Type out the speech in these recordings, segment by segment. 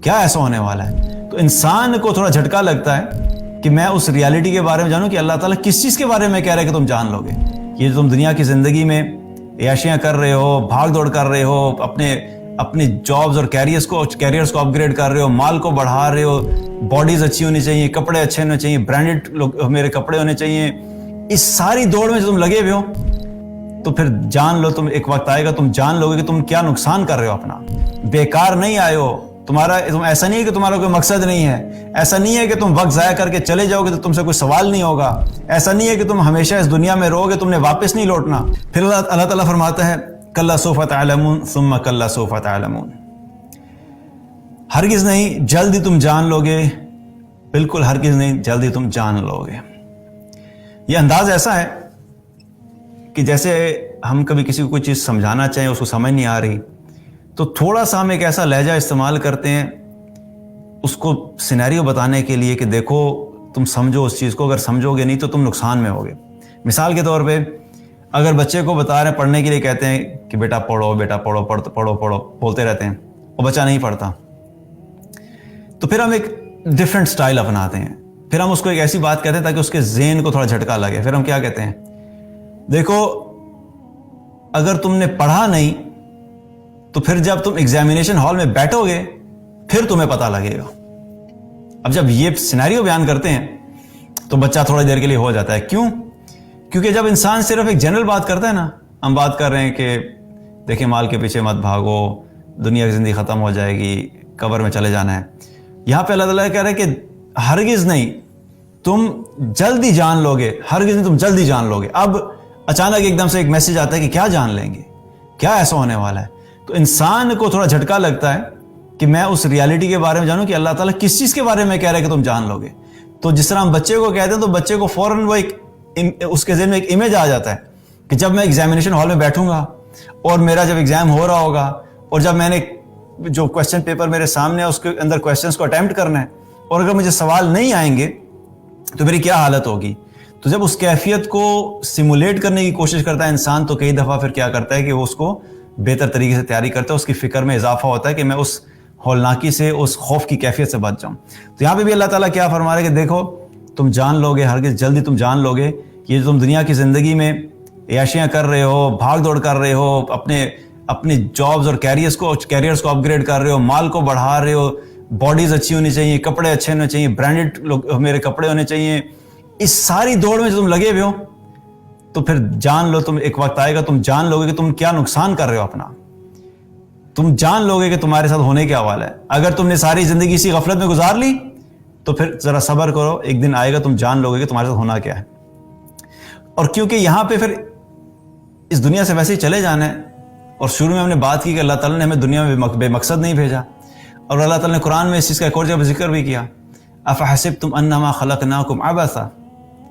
کیا ایسا ہونے والا ہے؟ تو انسان کو تھوڑا جھٹکا لگتا ہے کہ میں اس ریالٹی کے بارے میں جانوں کہ اللہ تعالیٰ کس چیز کے بارے میں کہہ رہے کہ تم جان لو گے. یہ جو تم دنیا کی زندگی میں عیاشیاں کر رہے ہو، بھاگ دوڑ کر رہے ہو، اپنی جابز اور کیریئرز کو اپ گریڈ کر رہے ہو، مال کو بڑھا رہے ہو، باڈیز اچھی ہونی چاہیے، کپڑے اچھے ہونے چاہیے، برانڈڈ میرے کپڑے ہونے چاہیے، اس ساری دوڑ میں جو تم لگے ہوئے ہو، تو پھر جان لو، تم ایک وقت آئے گا تم جان لو گے کہ تم کیا نقصان کر رہے ہو اپنا. بیکار نہیں آئے ہو. تم ایسا نہیں ہے کہ تمہارا کوئی مقصد نہیں ہے. ایسا نہیں ہے کہ تم وقت ضائع کر کے چلے جاؤ گے تو تم سے کوئی سوال نہیں ہوگا. ایسا نہیں ہے کہ تم ہمیشہ اس دنیا میں رہو گے، تم نے واپس نہیں لوٹنا. پھر اللہ تعالیٰ فرماتا ہے کلا سوف تعلمون ثم کلا سوف تعلمون. ہرگز نہیں، جلد ہی تم جان لو گے. بالکل ہرگز نہیں، جلد ہی تم جان لو گے. یہ انداز ایسا ہے کہ جیسے ہم کبھی کسی کو کوئی چیز سمجھانا چاہیں، اس کو سمجھ نہیں آ رہی، تو تھوڑا سا ہم ایک ایسا لہجہ استعمال کرتے ہیں اس کو سینیریو بتانے کے لیے کہ دیکھو تم سمجھو اس چیز کو، اگر سمجھو گے نہیں تو تم نقصان میں ہوگے. مثال کے طور پہ اگر بچے کو بتا رہے ہیں، پڑھنے کے لیے کہتے ہیں کہ بیٹا پڑھو، بیٹا پڑھو، پڑھو بولتے رہتے ہیں اور بچہ نہیں پڑھتا، تو پھر ہم ایک ڈیفرنٹ سٹائل اپناتے ہیں. پھر ہم اس کو ایک ایسی بات کہتے ہیں تاکہ اس کے ذہن کو تھوڑا جھٹکا لگے. پھر ہم کیا کہتے ہیں، دیکھو اگر تم نے پڑھا نہیں تو پھر جب تم ایگزامینیشن ہال میں بیٹھو گے پھر تمہیں پتہ لگے گا. اب جب یہ سینیریو بیان کرتے ہیں تو بچہ تھوڑی دیر کے لیے ہو جاتا ہے. کیوں؟ کیونکہ جب انسان صرف ایک جنرل بات کرتا ہے نا، ہم بات کر رہے ہیں کہ دیکھیں مال کے پیچھے مت بھاگو، دنیا کی زندگی ختم ہو جائے گی، قبر میں چلے جانا ہے. یہاں پہ اللہ تعالیٰ کہہ رہے ہیں کہ ہرگز نہیں، تم جلدی جان لو گے. ہرگز نہیں، تم جلدی جان لو گے. اب اچانک ایک دم سے ایک میسج آتا ہے کہ کیا جان لیں گے، کیا ایسا ہونے والا ہے؟ تو انسان کو تھوڑا جھٹکا لگتا ہے کہ میں اس ریالٹی کے بارے میں جانوں کہ اللہ تعالیٰ کس چیز کے بارے میں کہہ رہے کہ تم جان لو گے. تو جس طرح ہم بچے کو کہتے ہیں تو بچے کو فوراً وہ اس کے ذہن میں ایک امیج آ جاتا ہے کہ جب میں ایگزامینیشن ہال میں بیٹھوں گا اور میرا جب ایگزام ہو رہا ہوگا اور جب میں نے جو کویسچن پیپر میرے سامنے ہے اس کے اندر کویسچنس کو اٹیمپٹ کرنا ہے اور اگر مجھے سوال نہیں آئیں گے تو میری کیا حالت ہوگی. تو جب اس کیفیت کو سیمولیٹ کرنے کی کوشش کرتا ہے انسان تو کئی دفعہ پھر کیا کرتا ہے کہ وہ اس کو بہتر طریقے سے تیاری کرتا ہے. اس کی فکر میں اضافہ ہوتا ہے کہ میں اس ہولناکی سے، اس خوف کی کیفیت سے بچ جاؤں. تو یہاں پہ بھی اللہ تعالیٰ کیا فرما رہے ہیں کہ دیکھو تم جان لو گے، ہرگز جلدی تم جان لو گے. یہ جو تم دنیا کی زندگی میں عیاشیاں کر رہے ہو، بھاگ دوڑ کر رہے ہو، اپنی جابز اور کیریئرز کو اپ گریڈ کر رہے ہو، مال کو بڑھا رہے ہو، باڈیز اچھی ہونی چاہیے، کپڑے اچھے ہونے چاہیے، برانڈڈ میرے کپڑے ہونے چاہیے، اس ساری دوڑ میں جو تم لگے ہوئے ہو، تو پھر جان لو، تم ایک وقت آئے گا تم جان لو گے کہ تم کیا نقصان کر رہے ہو اپنا. تم جان لو گے کہ تمہارے ساتھ ہونے کیا والا ہے. اگر تم نے ساری زندگی اسی غفلت میں گزار لی تو پھر ذرا صبر کرو، ایک دن آئے گا تم جان لو گے کہ تمہارے ساتھ ہونا کیا ہے. اور کیونکہ یہاں پہ پھر اس دنیا سے ویسے ہی چلے جانا ہے، اور شروع میں ہم نے بات کی کہ اللہ تعالیٰ نے ہمیں دنیا میں بے مقصد نہیں بھیجا، اور اللہ تعالیٰ نے قرآن میں اس چیز کا ایک اور جگہ ذکر بھی کیا، افحسبتم انما خلقناکم عبثا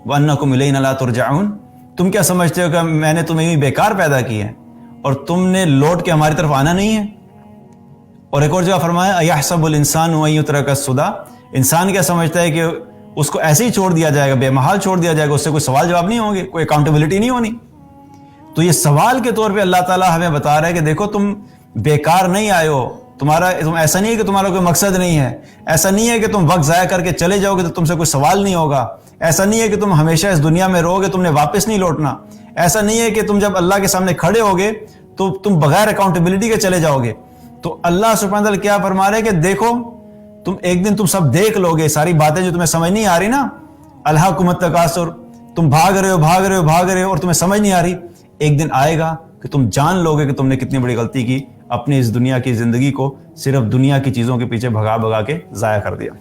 وانکم الینا لا ترجعون. تم کیا سمجھتے ہو کہ میں نے تمہیں بیکار پیدا کی ہے اور تم نے لوٹ کے ہماری طرف آنا نہیں ہے. اور ایک اور جگہ فرمایا ایحسب الانسان ان یترک سدی. انسان کیا سمجھتا ہے کہ اس کو ایسے ہی چھوڑ دیا جائے گا، بے محال چھوڑ دیا جائے گا، اس سے کوئی سوال جواب نہیں ہوں گے، کوئی اکاؤنٹیبلٹی نہیں ہونی. تو یہ سوال کے طور پہ اللہ تعالیٰ ہمیں بتا رہا ہے کہ دیکھو تم بیکار نہیں آئے ہو. تم ایسا نہیں ہے کہ تمہارا کوئی مقصد نہیں ہے. ایسا نہیں ہے کہ تم وقت ضائع کر کے چلے جاؤ گے تو تم سے کوئی سوال نہیں ہوگا. ایسا نہیں ہے کہ تم ہمیشہ اس دنیا میں رہو گے، تم نے واپس نہیں لوٹنا. ایسا نہیں ہے کہ تم جب اللہ کے سامنے کھڑے ہوگے تو تم بغیر اکاؤنٹیبلٹی کے چلے جاؤ گے. تو اللہ سبحانہ وتعالیٰ کیا فرما رہے ہیں کہ دیکھو تم ایک دن تم سب دیکھ لو گے، ساری باتیں جو تمہیں سمجھ نہیں آ رہی نا، الہاکم التکاثر، تم بھاگ رہے ہو اور تمہیں سمجھ نہیں آ رہی. ایک دن آئے گا کہ تم جان لو گے کہ تم نے کتنی بڑی غلطی کی، اپنی اس دنیا کی زندگی کو صرف دنیا کی چیزوں کے پیچھے بھگا کے ضائع کر دیا.